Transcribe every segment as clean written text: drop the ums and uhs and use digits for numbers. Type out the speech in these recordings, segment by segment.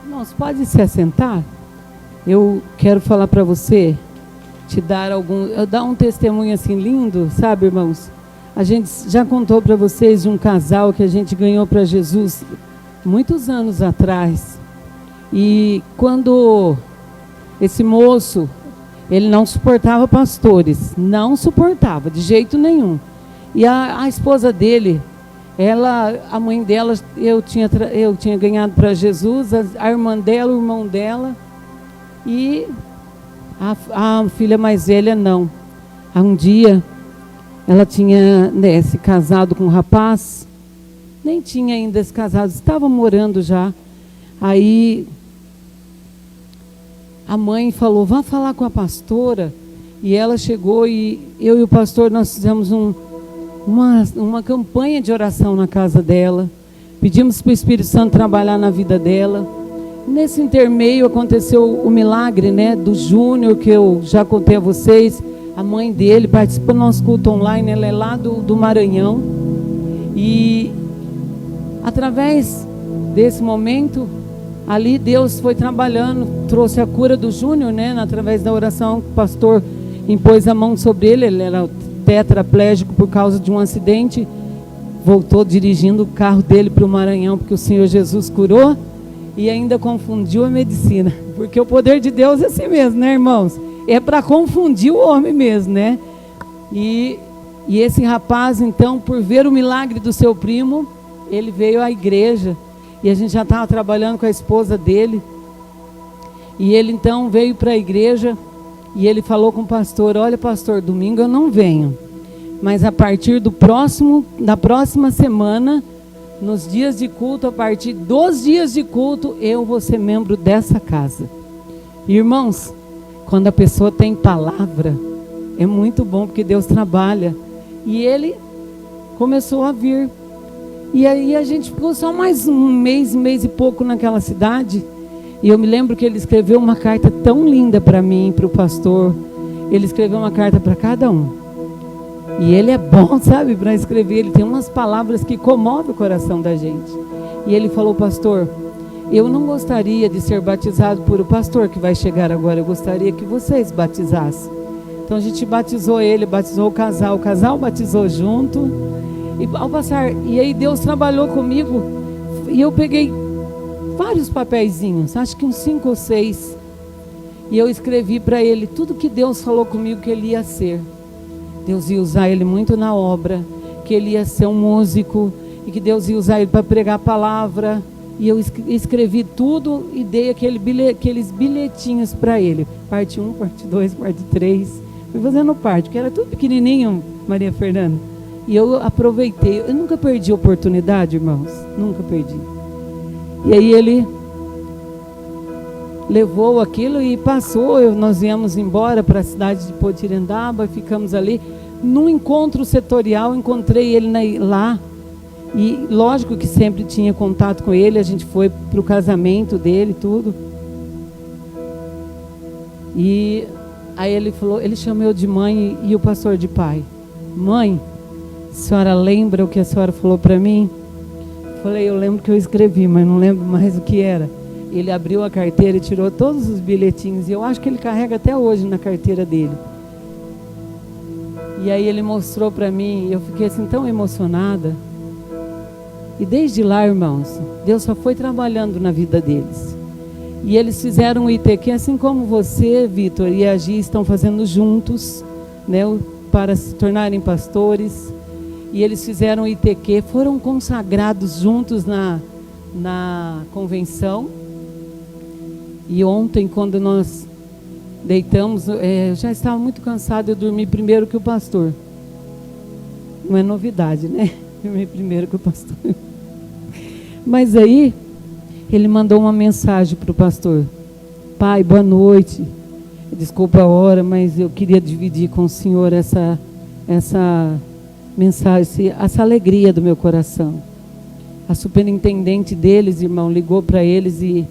Irmãos, pode se assentar? Eu quero falar para você, dar um testemunho assim lindo, sabe, irmãos? A gente já contou para vocês de um casal que a gente ganhou para Jesus muitos anos atrás. E quando esse moço, ele não suportava pastores, não suportava de jeito nenhum. E a esposa dele, a mãe dela, eu tinha ganhado para Jesus, a irmã dela, o irmão dela, e a filha mais velha não. Um dia, ela tinha se casado com um rapaz, nem tinha ainda se casado, estava morando já. Aí a mãe falou, vá falar com a pastora. E ela chegou e eu e o pastor, nós fizemos uma campanha de oração na casa dela. Pedimos para o Espírito Santo trabalhar na vida dela. Nesse intermeio aconteceu o milagre, do Júnior, que eu já contei a vocês. A mãe dele participa do nosso culto online, ela é lá do Maranhão. E através desse momento, ali Deus foi trabalhando, trouxe a cura do Júnior, através da oração que o pastor impôs a mão sobre ele. Ele era tetraplégico por causa de um acidente, voltou dirigindo o carro dele para o Maranhão, porque o Senhor Jesus curou e ainda confundiu a medicina, porque o poder de Deus é assim mesmo, irmãos? É para confundir o homem mesmo, E esse rapaz, então, por ver o milagre do seu primo, ele veio à igreja, e a gente já estava trabalhando com a esposa dele, e ele então veio para a igreja, e ele falou com o pastor, olha pastor, domingo eu não venho, mas a partir da próxima semana, nos dias de culto, a partir dos dias de culto, eu vou ser membro dessa casa. Irmãos, quando a pessoa tem palavra, é muito bom, porque Deus trabalha. E ele começou a vir. E aí a gente ficou só mais um mês e pouco naquela cidade. E eu me lembro que ele escreveu uma carta tão linda para mim, para o pastor. Ele escreveu uma carta para cada um. E ele é bom, sabe, para escrever. Ele tem umas palavras que comovem o coração da gente. E ele falou, pastor, eu não gostaria de ser batizado por o pastor que vai chegar agora. Eu gostaria que vocês batizassem. Então a gente batizou ele, batizou o casal batizou junto. E ao passar, e aí Deus trabalhou comigo. E eu peguei vários papeizinhos, acho que uns 5 ou 6. E eu escrevi para ele tudo que Deus falou comigo que ele ia ser. Deus ia usar ele muito na obra, que ele ia ser um músico, e que Deus ia usar ele para pregar a palavra. E eu escrevi tudo e dei aqueles bilhetinhos para ele. Parte 1, parte 2, parte 3. Fui fazendo parte, porque era tudo pequenininho, Maria Fernanda. E eu aproveitei. Eu nunca perdi a oportunidade, irmãos. Nunca perdi. E aí ele levou aquilo e passou. Nós viemos embora para a cidade de Potirendaba, ficamos ali. Num encontro setorial, encontrei ele lá. E lógico que sempre tinha contato com ele. A gente foi para o casamento dele, tudo. E aí ele falou, ele chamou eu de mãe e o pastor de pai. Mãe, a senhora lembra o que a senhora falou para mim? Falei, eu lembro que eu escrevi, mas não lembro mais o que era. Ele abriu a carteira e tirou todos os bilhetinhos. E eu acho que ele carrega até hoje na carteira dele. E aí ele mostrou para mim, e eu fiquei assim tão emocionada. E desde lá, irmãos, Deus só foi trabalhando na vida deles. E eles fizeram o ITQ, assim como você, Vitor, e a Gi estão fazendo juntos, para se tornarem pastores. E eles fizeram o ITQ, foram consagrados juntos na convenção. E ontem, quando nós deitamos, eu já estava muito cansado, eu dormi primeiro que o pastor. Não é novidade, Dormi primeiro que o pastor. Mas aí, ele mandou uma mensagem para o pastor. Pai, boa noite. Desculpa a hora, mas eu queria dividir com o senhor essa mensagem, essa alegria do meu coração. A superintendente deles, irmão, ligou para eles e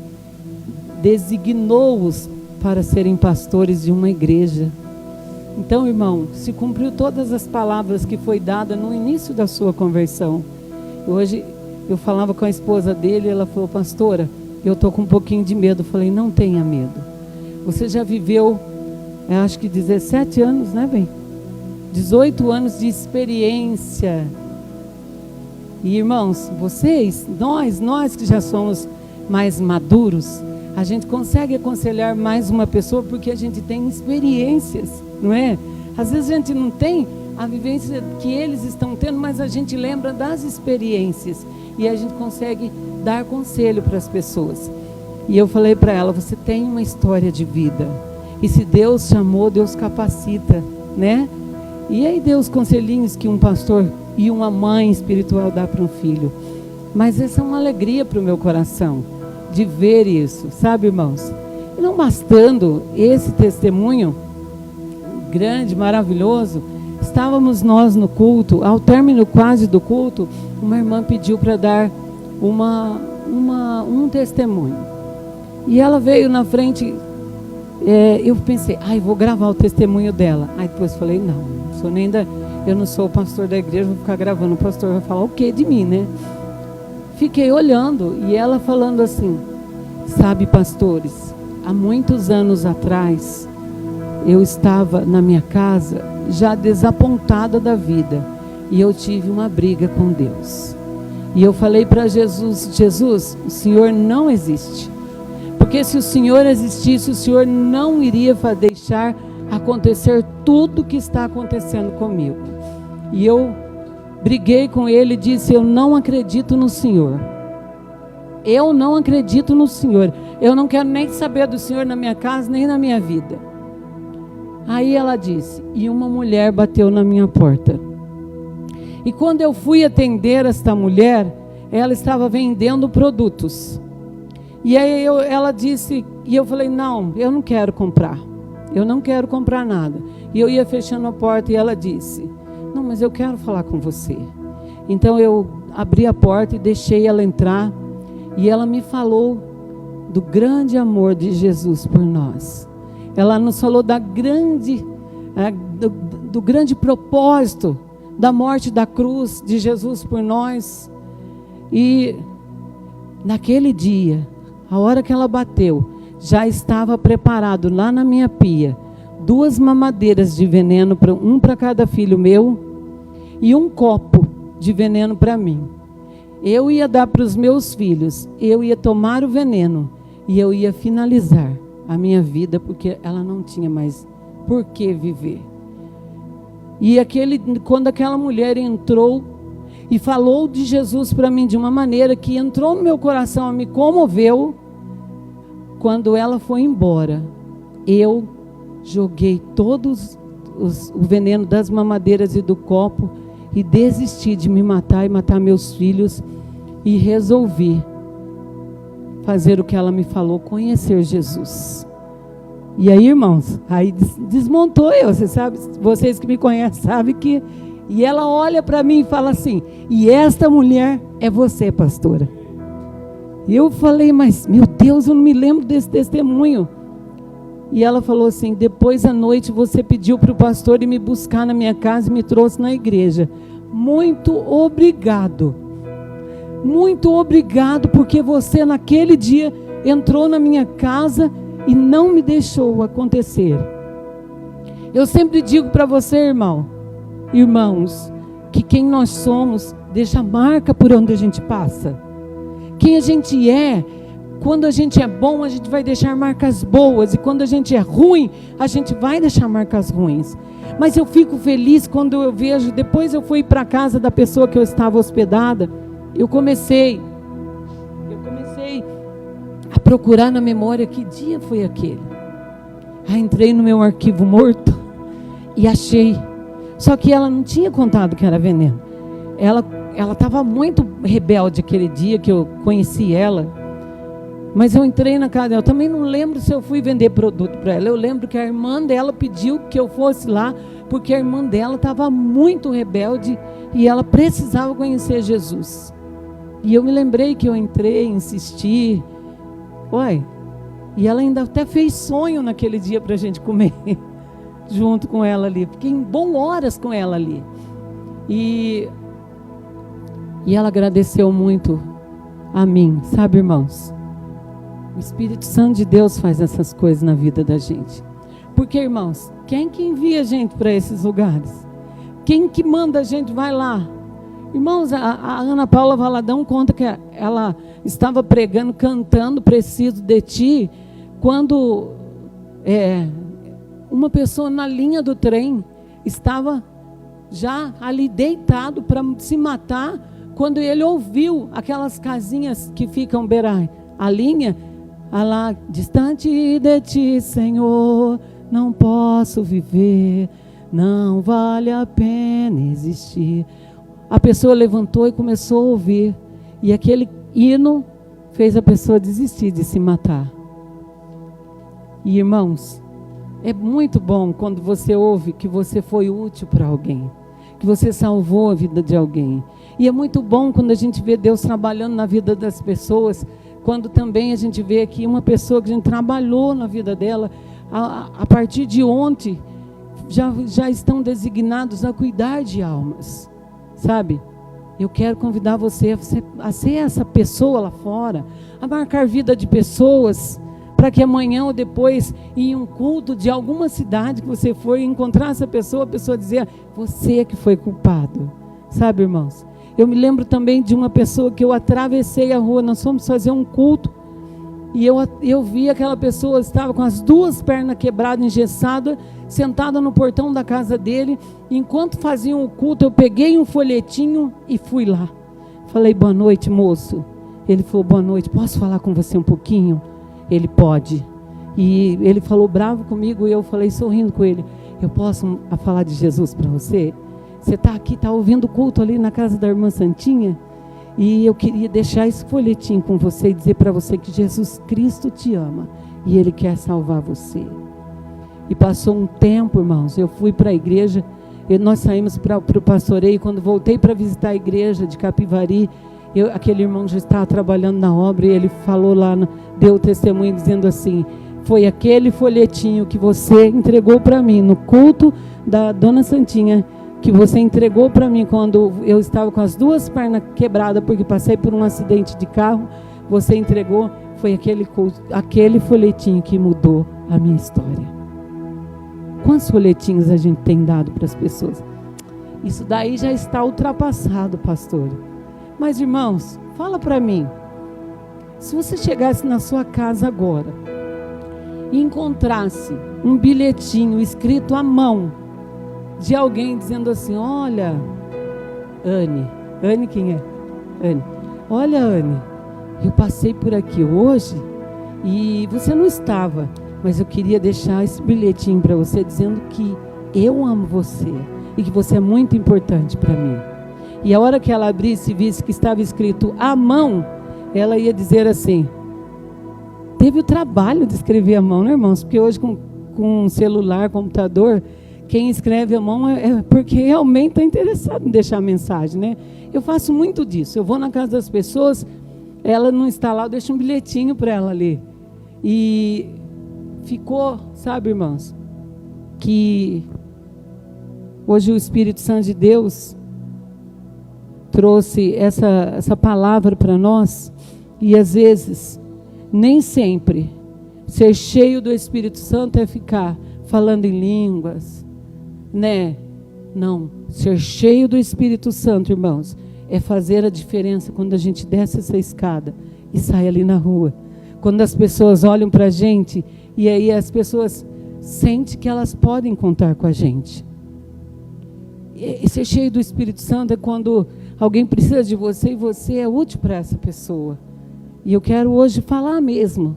designou-os para serem pastores de uma igreja. Então, irmão, se cumpriu todas as palavras que foi dada no início da sua conversão. Hoje eu falava com a esposa dele, ela falou, pastora, eu estou com um pouquinho de medo. Eu falei, não tenha medo. Você já viveu, acho que 17 anos, né, bem? 18 anos de experiência. E irmãos, vocês, nós que já somos mais maduros, a gente consegue aconselhar mais uma pessoa porque a gente tem experiências, não é? Às vezes a gente não tem a vivência que eles estão tendo, mas a gente lembra das experiências e a gente consegue dar conselho para as pessoas. E eu falei para ela, você tem uma história de vida, e se Deus chamou, Deus capacita, né? E aí deu os conselhinhos que um pastor e uma mãe espiritual dá para um filho. Mas essa é uma alegria para o meu coração, de ver isso, sabe, irmãos? E não bastando esse testemunho grande, maravilhoso, estávamos nós no culto, ao término quase do culto, uma irmã pediu para dar um testemunho. E ela veio na frente, eu pensei, vou gravar o testemunho dela. Aí depois falei, eu não sou o pastor da igreja, vou ficar gravando, o pastor vai falar o quê de mim, né? Fiquei olhando e ela falando assim, sabe, pastores, há muitos anos atrás, eu estava na minha casa, já desapontada da vida, e eu tive uma briga com Deus. E eu falei para Jesus, Jesus, o Senhor não existe. Porque se o Senhor existisse, o Senhor não iria deixar acontecer tudo que está acontecendo comigo. E eu briguei com ele e disse, eu não acredito no Senhor. Eu não acredito no Senhor. Eu não quero nem saber do Senhor na minha casa, nem na minha vida. Aí ela disse, e uma mulher bateu na minha porta. E quando eu fui atender esta mulher, ela estava vendendo produtos. E aí ela disse, e eu falei, não, eu não quero comprar. Eu não quero comprar nada. E eu ia fechando a porta e ela disse, não, mas eu quero falar com você. Então eu abri a porta e deixei ela entrar. E ela me falou do grande amor de Jesus por nós. Ela nos falou do grande propósito da morte da cruz de Jesus por nós. E naquele dia, a hora que ela bateu, já estava preparado lá na minha pia 2 mamadeiras de veneno, um para cada filho meu, e um copo de veneno para mim. Eu ia dar para os meus filhos, eu ia tomar o veneno e eu ia finalizar a minha vida, porque ela não tinha mais por que viver. E quando aquela mulher entrou e falou de Jesus para mim de uma maneira que entrou no meu coração, me comoveu, quando ela foi embora, eu joguei todos o veneno das mamadeiras e do copo e desisti de me matar e matar meus filhos e resolvi fazer o que ela me falou, conhecer Jesus. E aí, irmãos, aí desmontou eu, você sabe, vocês que me conhecem sabem que... E ela olha para mim e fala assim, e esta mulher é você, pastora. E eu falei, mas meu Deus, eu não me lembro desse testemunho. E ela falou assim, depois à noite você pediu para o pastor ir me buscar na minha casa e me trouxe na igreja. Muito obrigado. Muito obrigado, porque você naquele dia entrou na minha casa e não me deixou acontecer. Eu sempre digo para você, irmãos, que quem nós somos deixa marca por onde a gente passa. Quem a gente é, quando a gente é bom, a gente vai deixar marcas boas, e quando a gente é ruim, a gente vai deixar marcas ruins. Mas eu fico feliz quando eu vejo, depois eu fui para a casa da pessoa que eu estava hospedada, eu comecei a procurar na memória que dia foi aquele. Aí entrei no meu arquivo morto e achei. Só que ela não tinha contado que era veneno. Ela estava muito rebelde aquele dia que eu conheci ela. Mas eu entrei na casa dela. Eu também não lembro se eu fui vender produto para ela. Eu lembro que a irmã dela pediu que eu fosse lá, porque a irmã dela estava muito rebelde e ela precisava conhecer Jesus. E eu me lembrei que eu entrei, insisti. E ela ainda até fez sonho naquele dia para a gente comer junto com ela ali. Fiquei em boas horas com ela ali. E ela agradeceu muito a mim, sabe, irmãos? O Espírito Santo de Deus faz essas coisas na vida da gente. Porque, irmãos, quem que envia a gente para esses lugares? Quem que manda a gente vai lá? Irmãos, a Ana Paula Valadão conta que ela estava pregando, cantando Preciso de Ti, quando uma pessoa na linha do trem estava já ali deitado para se matar, quando ele ouviu aquelas casinhas que ficam beirando a linha, lá, distante de Ti, Senhor, não posso viver, não vale a pena existir. A pessoa levantou e começou a ouvir, e aquele hino fez a pessoa desistir de se matar. E, irmãos, é muito bom quando você ouve que você foi útil para alguém, que você salvou a vida de alguém. E é muito bom quando a gente vê Deus trabalhando na vida das pessoas, quando também a gente vê aqui uma pessoa que a gente trabalhou na vida dela, a partir de ontem, já estão designados a cuidar de almas, sabe? Eu quero convidar você a ser essa pessoa lá fora, a marcar vida de pessoas, para que amanhã ou depois, em um culto de alguma cidade que você for, encontrar essa pessoa, a pessoa dizer, você que foi culpado, sabe, irmãos? Eu me lembro também de uma pessoa que eu atravessei a rua, nós fomos fazer um culto, e eu vi aquela pessoa, estava com as duas pernas quebradas, engessada, sentada no portão da casa dele. Enquanto faziam o culto, eu peguei um folhetinho e fui lá. Falei, boa noite, moço. Ele falou, boa noite, posso falar com você um pouquinho? Ele pode. E ele falou bravo comigo, e eu falei sorrindo com ele, eu posso falar de Jesus para você? Você está aqui, está ouvindo o culto ali na casa da irmã Santinha? E eu queria deixar esse folhetinho com você e dizer para você que Jesus Cristo te ama e Ele quer salvar você. E passou um tempo, irmãos, eu fui para a igreja, nós saímos para o pastoreio. Quando voltei para visitar a igreja de Capivari, aquele irmão já estava trabalhando na obra, e ele falou lá, deu o testemunho dizendo assim, foi aquele folhetinho que você entregou para mim no culto da Dona Santinha, que você entregou para mim quando eu estava com as duas pernas quebradas, porque passei por um acidente de carro, você entregou, foi aquele folhetinho que mudou a minha história. Quantos folhetinhos a gente tem dado para as pessoas? Isso daí já está ultrapassado, pastor. Mas, irmãos, fala para mim, se você chegasse na sua casa agora e encontrasse um bilhetinho escrito à mão, de alguém dizendo assim, olha, Anne quem é? Anne. Olha, Anne, eu passei por aqui hoje e você não estava, mas eu queria deixar esse bilhetinho para você dizendo que eu amo você e que você é muito importante para mim. E a hora que ela abrisse e visse que estava escrito à mão, ela ia dizer assim, teve o trabalho de escrever à mão, né, irmãos? Porque hoje com celular, computador, quem escreve à mão é porque realmente está interessado em deixar a mensagem, né? Eu faço muito disso. Eu vou na casa das pessoas, ela não está lá, eu deixo um bilhetinho para ela ler. E ficou, sabe, irmãos, que hoje o Espírito Santo de Deus trouxe essa palavra para nós, e às vezes, nem sempre, ser cheio do Espírito Santo é ficar falando em línguas, né? Não, ser cheio do Espírito Santo, irmãos, é fazer a diferença quando a gente desce essa escada e sai ali na rua. Quando as pessoas olham para a gente, e aí as pessoas sentem que elas podem contar com a gente. E ser cheio do Espírito Santo é quando alguém precisa de você e você é útil para essa pessoa. E eu quero hoje falar mesmo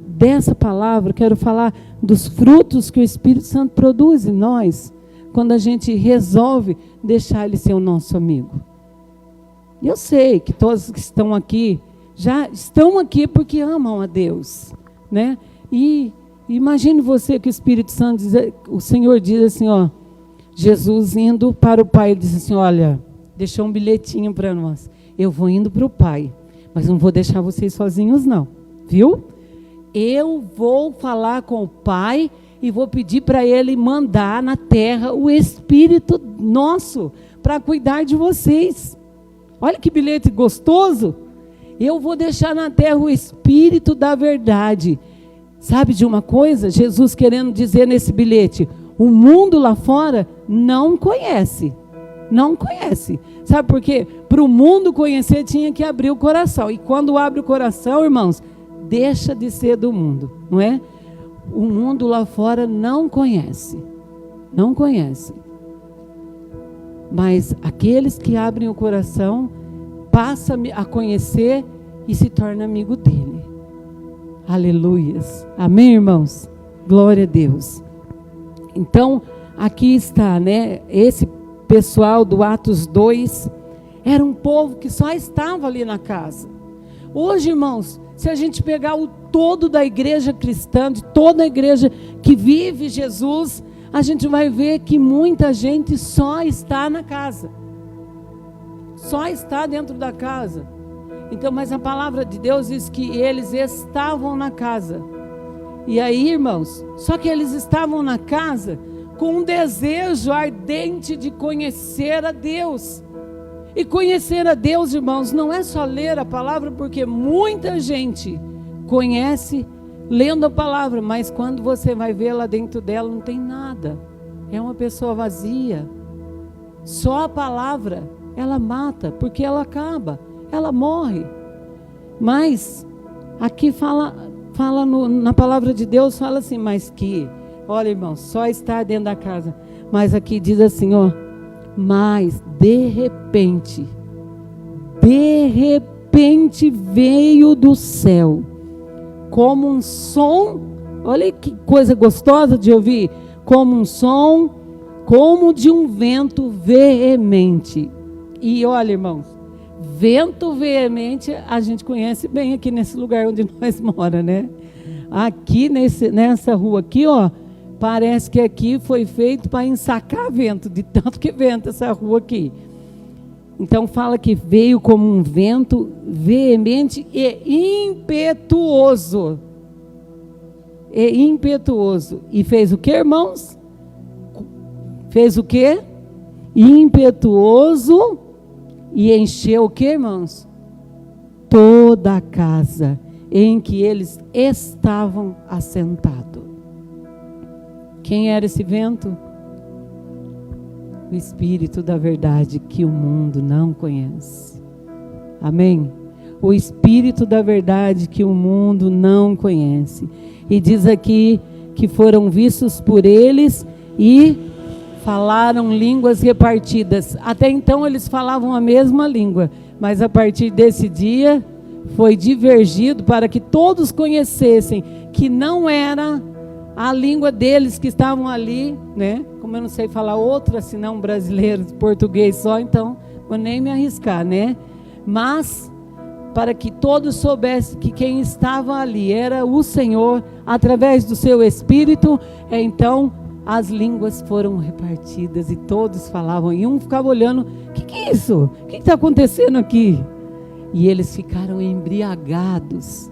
dessa palavra, quero falar dos frutos que o Espírito Santo produz em nós, quando a gente resolve deixar ele ser o nosso amigo. E eu sei que todos que estão aqui, já estão aqui porque amam a Deus, né? E imagine você que o Espírito Santo, o Senhor diz assim, ó, Jesus indo para o Pai, ele diz assim, olha, deixou um bilhetinho para nós, eu vou indo para o Pai, mas não vou deixar vocês sozinhos não, viu? Eu vou falar com o Pai e vou pedir para Ele mandar na terra o Espírito nosso para cuidar de vocês. Olha que bilhete gostoso. Eu vou deixar na terra o Espírito da verdade. Sabe de uma coisa? Jesus querendo dizer nesse bilhete: o mundo lá fora não conhece. Não conhece. Sabe por quê? Para o mundo conhecer tinha que abrir o coração. E quando abre o coração, irmãos, deixa de ser do mundo, não é? O mundo lá fora não conhece. Não conhece. Mas aqueles que abrem o coração passam a conhecer e se torna amigo dele. Aleluias. Amém, irmãos? Glória a Deus. Então, aqui está, né? Esse pessoal do Atos 2 era um povo que só estava ali na casa. Hoje, irmãos, se a gente pegar o todo da igreja cristã, de toda a igreja que vive Jesus, a gente vai ver que muita gente só está na casa. Só está dentro da casa. Então, mas a palavra de Deus diz que eles estavam na casa. E aí, irmãos, só que eles estavam na casa com um desejo ardente de conhecer a Deus. E conhecer a Deus, irmãos, não é só ler a palavra, porque muita gente conhece lendo a palavra, mas quando você vai ver lá dentro dela, não tem nada. É uma pessoa vazia. Só a palavra, ela mata, porque ela acaba, ela morre. Mas, aqui na palavra de Deus, fala assim, mas que, olha, irmão, só está dentro da casa. Mas aqui diz assim, ó, mas de repente veio do céu, como um som, olha que coisa gostosa de ouvir, como um som, como de um vento veemente. E olha, irmãos, vento veemente a gente conhece bem aqui nesse lugar onde nós moramos, né? Aqui nessa rua aqui, ó, parece que aqui foi feito para ensacar vento, de tanto que venta essa rua aqui. Então fala que veio como um vento veemente e impetuoso. E fez o que, irmãos? Fez o que? Impetuoso e encheu o que, irmãos? Toda a casa em que eles estavam assentados. Quem era esse vento? O Espírito da verdade que o mundo não conhece. Amém? O Espírito da verdade que o mundo não conhece. E diz aqui que foram vistos por eles e falaram línguas repartidas. Até então eles falavam a mesma língua, mas a partir desse dia foi divergido para que todos conhecessem que não era a língua deles que estavam ali, né? Como eu não sei falar outra, senão brasileiro, português só, então vou nem me arriscar, né? Mas para que todos soubessem que quem estava ali era o Senhor, através do seu Espírito, então as línguas foram repartidas e todos falavam, e um ficava olhando, o que é isso? O que está acontecendo aqui? E eles ficaram embriagados,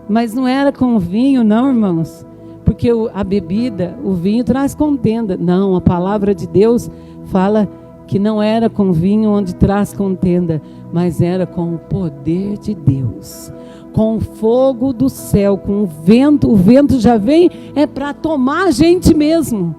mas não era com vinho não, irmãos, porque a bebida, o vinho traz contenda. Não, a palavra de Deus fala que não era com vinho onde traz contenda, mas era com o poder de Deus, com o fogo do céu, com o vento já vem, é para tomar a gente mesmo,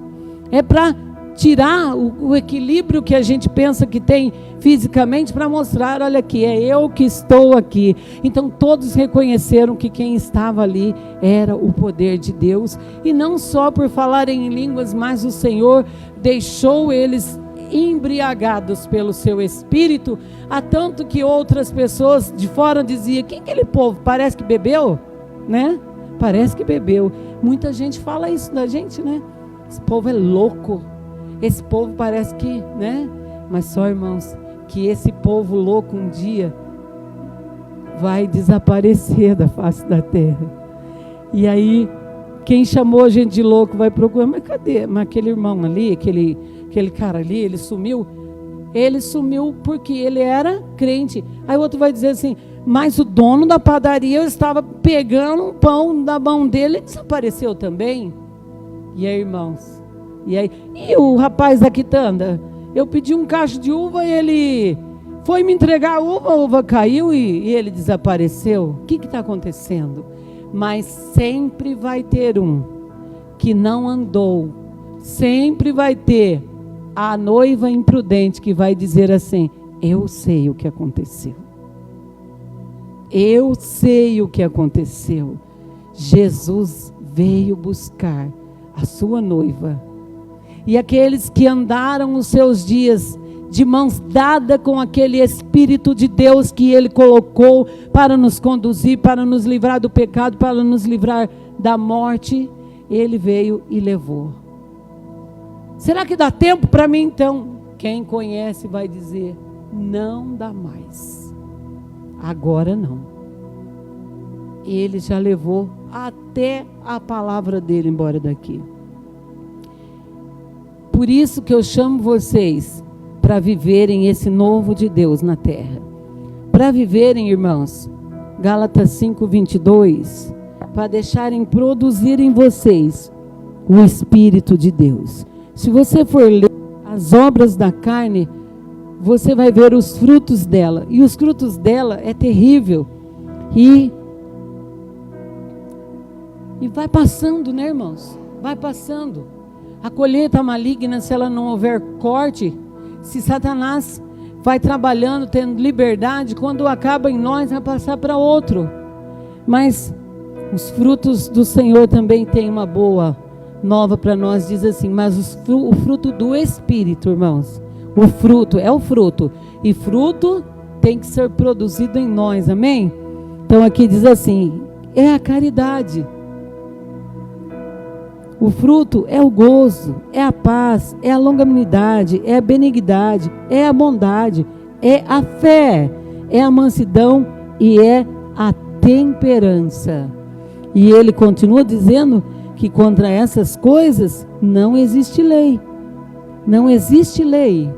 é para tirar o equilíbrio que a gente pensa que tem fisicamente, para mostrar, olha aqui, é eu que estou aqui. Então todos reconheceram que quem estava ali era o poder de Deus, e não só por falarem em línguas, mas o Senhor deixou eles embriagados pelo seu Espírito, a tanto que outras pessoas de fora diziam, quem é aquele povo? Parece que bebeu, né? Parece que bebeu. Muita gente fala isso da gente, né? Esse povo é louco, esse povo parece que, né? Mas só, irmãos, que esse povo louco um dia vai desaparecer da face da terra. E aí, quem chamou a gente de louco vai procurar, mas cadê? Mas aquele irmão ali, aquele cara ali, ele sumiu. Ele sumiu porque ele era crente. Aí o outro vai dizer assim, mas o dono da padaria, eu estava pegando um pão da mão dele, ele desapareceu também. E aí, irmãos? E o rapaz da quitanda? Eu pedi um cacho de uva e ele Foi me entregar a uva caiu e ele desapareceu. O que está acontecendo? Mas sempre vai ter um que não andou. Sempre vai ter a noiva imprudente que vai dizer assim: eu sei o que aconteceu. Eu sei o que aconteceu. Jesus veio buscar a sua noiva. E aqueles que andaram os seus dias de mãos dadas com aquele Espírito de Deus que Ele colocou para nos conduzir, para nos livrar do pecado, para nos livrar da morte, Ele veio e levou. Será que dá tempo para mim então? Quem conhece vai dizer: não dá mais. Agora não. Ele já levou até a palavra dele embora daqui. Por isso que eu chamo vocês para viverem esse novo de Deus na terra. Para viverem, irmãos, Gálatas 5:22, para deixarem produzir em vocês o Espírito de Deus. Se você for ler as obras da carne, você vai ver os frutos dela. E os frutos dela é terrível. E vai passando, né, irmãos? Vai passando. A colheita maligna, se ela não houver corte, se Satanás vai trabalhando, tendo liberdade, quando acaba em nós, vai passar para outro. Mas os frutos do Senhor também tem uma boa nova para nós, diz assim: mas o fruto do Espírito, irmãos, o fruto é o fruto, e fruto tem que ser produzido em nós, amém? Então aqui diz assim: é a caridade. O fruto é o gozo, é a paz, é a longanimidade, é a benignidade, é a bondade, é a fé, é a mansidão e é a temperança. E ele continua dizendo que contra essas coisas não existe lei. Não existe lei.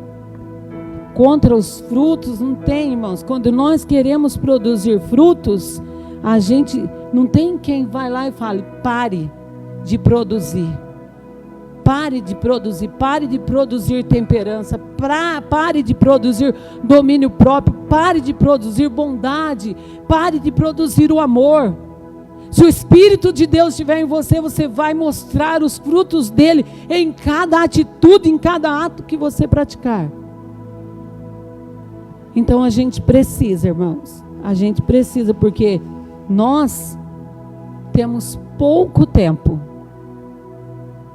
Contra os frutos não tem, irmãos. Quando nós queremos produzir frutos, a gente não tem quem vai lá e fale: pare de produzir. Pare de produzir. Pare de produzir temperança. Pare de produzir domínio próprio. Pare de produzir bondade. Pare de produzir o amor. Se o Espírito de Deus estiver em você, você vai mostrar os frutos dele em cada atitude, em cada ato que você praticar. Então a gente precisa, irmãos. A gente precisa, porque nós temos pouco tempo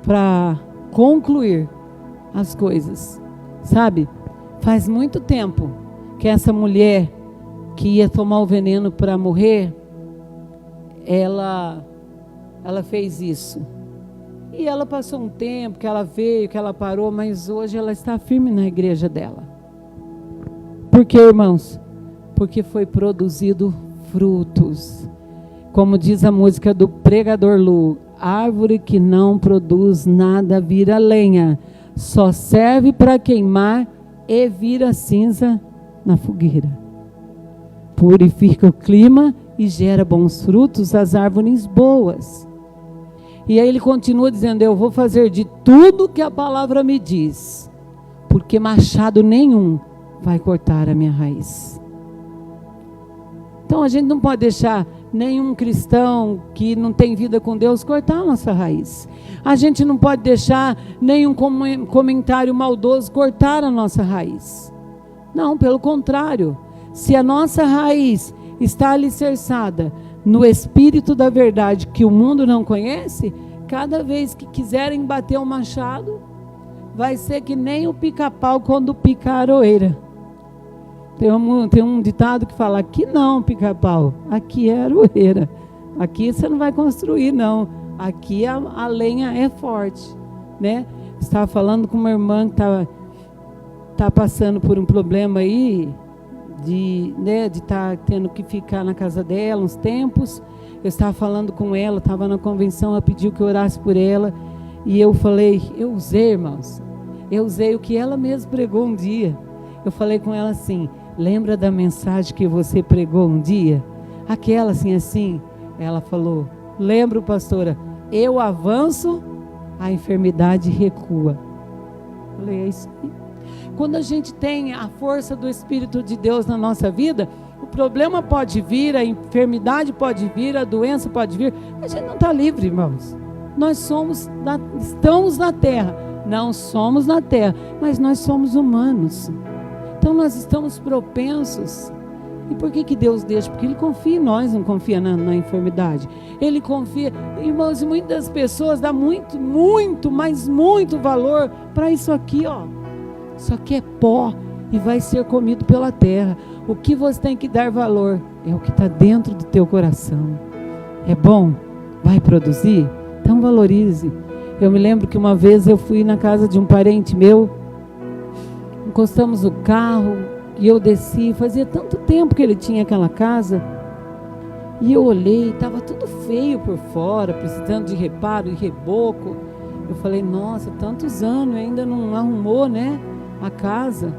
para concluir as coisas, sabe? Faz muito tempo que essa mulher que ia tomar o veneno para morrer, ela fez isso. E ela passou um tempo, que ela veio, que ela parou, mas hoje ela está firme na igreja dela. Por quê, irmãos? Porque foi produzido frutos. Como diz a música do Pregador Lu: árvore que não produz nada vira lenha, só serve para queimar e vira cinza na fogueira. Purifica o clima e gera bons frutos às árvores boas. E aí ele continua dizendo: eu vou fazer de tudo que a palavra me diz, porque machado nenhum vai cortar a minha raiz. Então a gente não pode deixar nenhum cristão que não tem vida com Deus cortar a nossa raiz. A gente não pode deixar nenhum comentário maldoso cortar a nossa raiz. Não, pelo contrário. Se a nossa raiz está alicerçada no Espírito da verdade que o mundo não conhece, cada vez que quiserem bater o machado, vai ser que nem o pica-pau quando pica a aroeira. Tem um ditado que fala: aqui não, pica-pau, aqui é aroeira. Aqui você não vai construir, não. Aqui a lenha é forte, né? Estava falando com uma irmã que tá passando por um problema aí, de estar tendo que ficar na casa dela uns tempos. Eu estava falando com ela, estava na convenção, ela pediu que eu orasse por ela. E eu falei, eu usei, irmãos, o que ela mesma pregou um dia. Eu falei com ela assim: lembra da mensagem que você pregou um dia? Aquela assim. Ela falou: lembro, pastora, eu avanço, a enfermidade recua. Eu falei: é isso aí. Quando a gente tem a força do Espírito de Deus na nossa vida, o problema pode vir, a enfermidade pode vir, a doença pode vir. A gente não está livre, irmãos. Nós estamos na terra. Não somos na terra, mas nós somos humanos. Então nós estamos propensos. E por que Deus deixa? Porque Ele confia em nós, não confia na enfermidade. Ele confia, irmãos, e muitas pessoas dão muito, mas muito valor para isso aqui, ó. Isso aqui é pó e vai ser comido pela terra. O que você tem que dar valor é o que está dentro do teu coração. É bom? Vai produzir? Então valorize. Eu me lembro que uma vez eu fui na casa de um parente meu, encostamos o carro e eu desci, fazia tanto tempo que ele tinha aquela casa, e eu olhei, estava tudo feio por fora, precisando de reparo e reboco. Eu falei, nossa, tantos anos ainda não arrumou, né, a casa.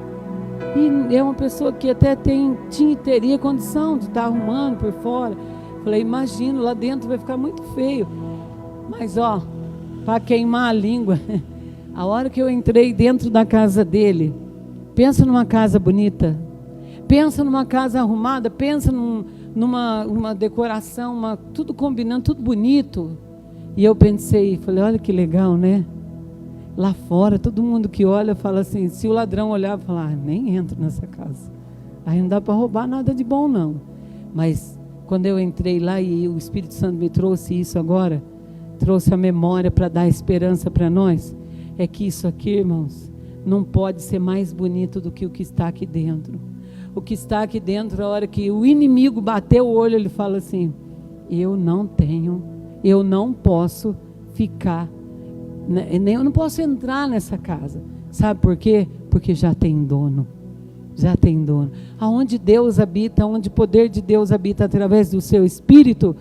E é uma pessoa que até teria condição de estar arrumando por fora. Falei, imagino, lá dentro vai ficar muito feio. Mas ó, para queimar a língua, a hora que eu entrei dentro da casa dele, pensa numa casa bonita, pensa numa casa arrumada, pensa numa decoração, tudo combinando, tudo bonito. E eu pensei, falei, olha que legal, né? Lá fora, todo mundo que olha fala assim, se o ladrão olhar, falar, nem entro nessa casa. Aí não dá para roubar nada de bom, não. Mas quando eu entrei lá e o Espírito Santo me trouxe isso agora, trouxe a memória para dar esperança para nós, é que isso aqui, irmãos, não pode ser mais bonito do que o que está aqui dentro. O que está aqui dentro, a hora que o inimigo bateu o olho, ele fala assim, eu não posso ficar, eu não posso entrar nessa casa. Sabe por quê? Porque já tem dono. Já tem dono. Aonde Deus habita, onde o poder de Deus habita através do seu Espírito,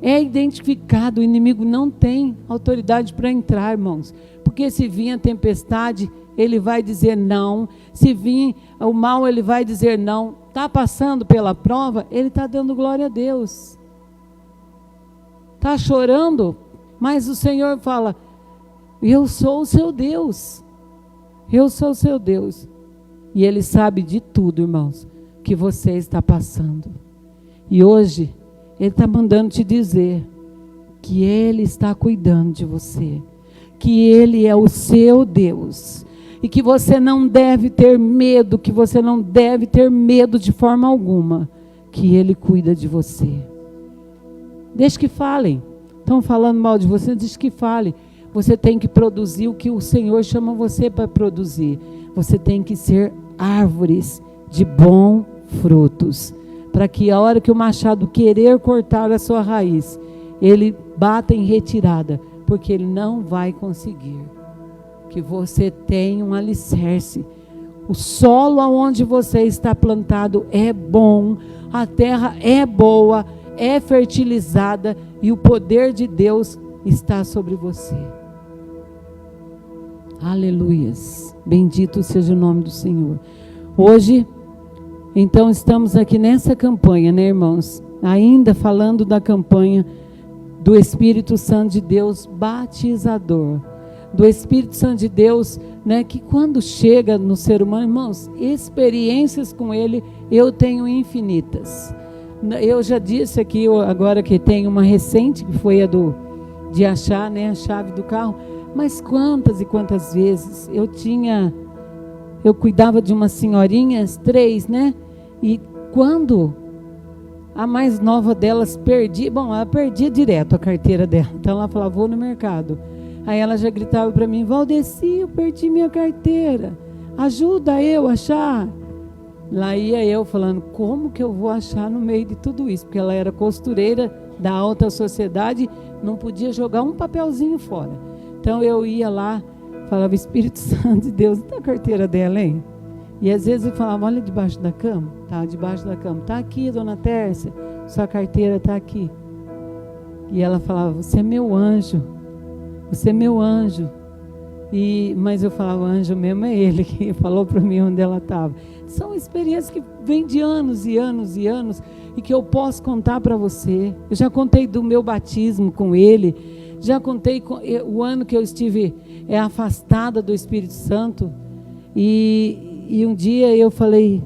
é identificado. O inimigo não tem autoridade para entrar, irmãos. Porque se vir a tempestade, ele vai dizer não. Se vir o mal, ele vai dizer não. Está passando pela prova, ele está dando glória a Deus. Está chorando, mas o Senhor fala, eu sou o seu Deus. Eu sou o seu Deus. E Ele sabe de tudo, irmãos, que você está passando. E hoje, Ele está mandando te dizer que Ele está cuidando de você. Que Ele é o seu Deus. E que você não deve ter medo, que você não deve ter medo de forma alguma. Que Ele cuida de você. Deixe que falem. Estão falando mal de você, deixe que falem. Você tem que produzir o que o Senhor chama você para produzir. Você tem que ser árvores de bons frutos. Para que a hora que o machado querer cortar a sua raiz, ele bata em retirada. Porque ele não vai conseguir. Que você tenha um alicerce. O solo onde você está plantado é bom. A terra é boa, é fertilizada. E o poder de Deus está sobre você. Aleluias. Bendito seja o nome do Senhor. Hoje, então, estamos aqui nessa campanha, né, irmãos? Ainda falando da campanha do Espírito Santo de Deus batizador. Do Espírito Santo de Deus, né, que quando chega no ser humano, irmãos, experiências com Ele eu tenho infinitas. Eu já disse aqui, agora que tem uma recente, que foi a de achar, né, a chave do carro. Mas quantas e quantas vezes eu cuidava de umas senhorinhas, 3, né? E quando a mais nova delas ela perdia direto a carteira dela. Então ela falava, vou no mercado. Aí ela já gritava para mim, Valdeci, eu perdi minha carteira. Ajuda eu a achar. Lá ia eu falando, como que eu vou achar no meio de tudo isso? Porque ela era costureira da alta sociedade, não podia jogar um papelzinho fora. Então eu ia lá, falava, Espírito Santo de Deus, está a carteira dela, hein? E às vezes eu falava, olha debaixo da cama. Tá debaixo da cama. Está aqui, dona Tércia, sua carteira está aqui. E ela falava, você é meu anjo. Você é meu anjo. Mas eu falava, anjo mesmo é ele que falou para mim onde ela estava. São experiências que vêm de anos e anos e anos e que eu posso contar para você. Eu já contei do meu batismo com ele. Já contei o ano que eu estive afastada do Espírito Santo. E um dia eu falei,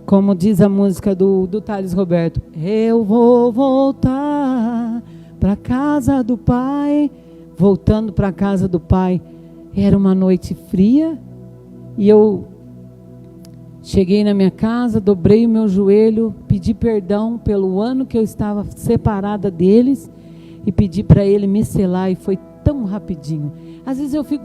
como diz a música do Thales Roberto, eu vou voltar para a casa do Pai. Voltando para a casa do Pai, era uma noite fria, e eu cheguei na minha casa, dobrei o meu joelho, pedi perdão pelo ano que eu estava separada deles, e pedi para Ele me selar, e foi tão rapidinho. Às vezes eu fico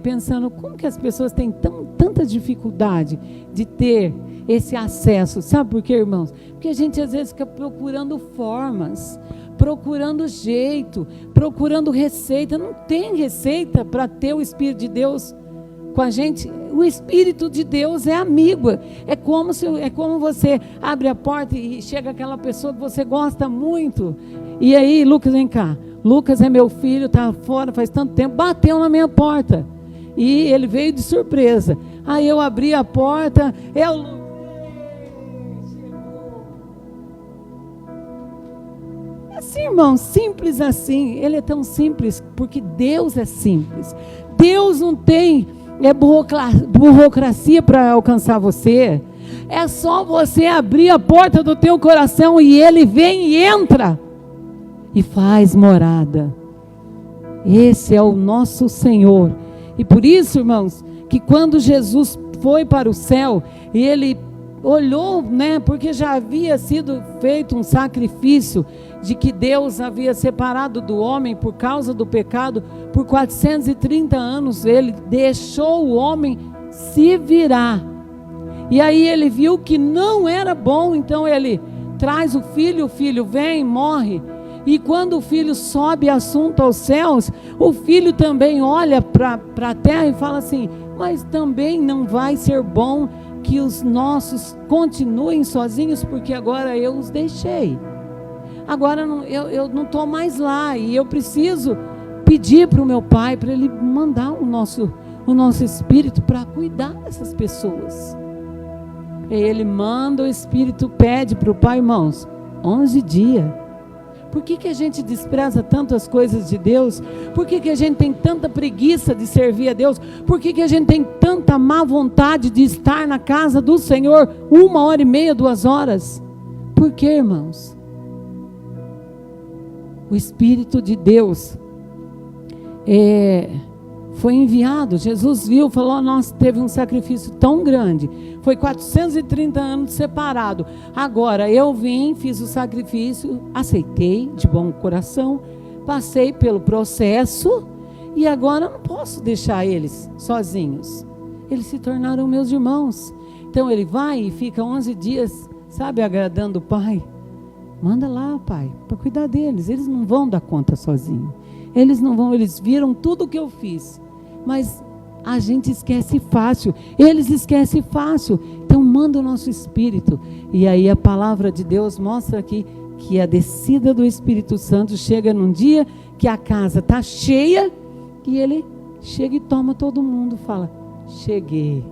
pensando, como que as pessoas têm tanta dificuldade de ter esse acesso? Sabe por quê, irmãos? Porque a gente às vezes fica procurando formas, procurando jeito, procurando receita. Não tem receita para ter o Espírito de Deus com a gente. O Espírito de Deus é amigo. É como você abre a porta e chega aquela pessoa que você gosta muito. E aí, Lucas, vem cá. Lucas é meu filho, está fora faz tanto tempo, bateu na minha porta. E ele veio de surpresa. Aí eu abri a porta, assim, irmão, simples assim. Ele é tão simples porque Deus é simples. Deus não tem burocracia para alcançar você. É só você abrir a porta do teu coração e Ele vem e entra e faz morada. Esse é o nosso Senhor. E por isso, irmãos, que quando Jesus foi para o céu e Ele olhou, porque já havia sido feito um sacrifício de que Deus havia separado do homem por causa do pecado, por 430 anos Ele deixou o homem se virar, e aí Ele viu que não era bom, então Ele traz o filho vem, morre, e quando o filho sobe assunto aos céus, o filho também olha para a terra e fala assim, mas também não vai ser bom que os nossos continuem sozinhos, porque agora eu os deixei. Agora eu não estou mais lá, e eu preciso pedir para o meu Pai, para Ele mandar o nosso Espírito para cuidar dessas pessoas. E Ele manda o Espírito, pede para o Pai, irmãos, 11 dias. Por que a gente despreza tanto as coisas de Deus? Por que a gente tem tanta preguiça de servir a Deus? Por que a gente tem tanta má vontade de estar na casa do Senhor 1h30, 2 horas? Por que, irmãos? O Espírito de Deus foi enviado. Jesus viu, falou, nossa, teve um sacrifício tão grande, foi 430 anos separado, agora eu vim, fiz o sacrifício, aceitei de bom coração, passei pelo processo, e agora não posso deixar eles sozinhos, eles se tornaram meus irmãos. Então Ele vai e fica 11 dias, sabe, agradando o Pai. Manda lá, Pai, para cuidar deles. Eles não vão dar conta sozinhos. Eles não vão, eles viram tudo o que eu fiz. Mas a gente esquece fácil. Eles esquecem fácil. Então manda o nosso Espírito. E aí a palavra de Deus mostra aqui que a descida do Espírito Santo chega num dia que a casa está cheia. E Ele chega e toma todo mundo. Fala, cheguei.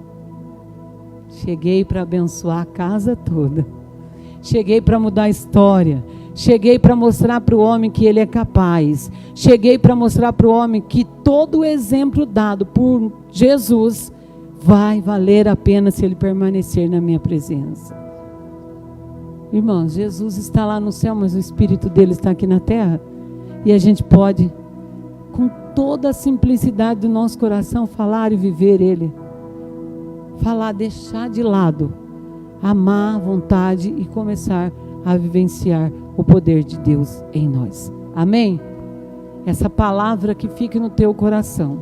Cheguei para abençoar a casa toda. Cheguei para mudar a história. Cheguei para mostrar para o homem que ele é capaz. Cheguei para mostrar para o homem que todo o exemplo dado por Jesus vai valer a pena se ele permanecer na minha presença. Irmãos, Jesus está lá no céu, mas o Espírito dele está aqui na terra. E a gente pode, com toda a simplicidade do nosso coração, falar e viver Ele. Falar, deixar de lado, amar a vontade e começar a vivenciar o poder de Deus em nós. Amém? Essa palavra que fique no teu coração.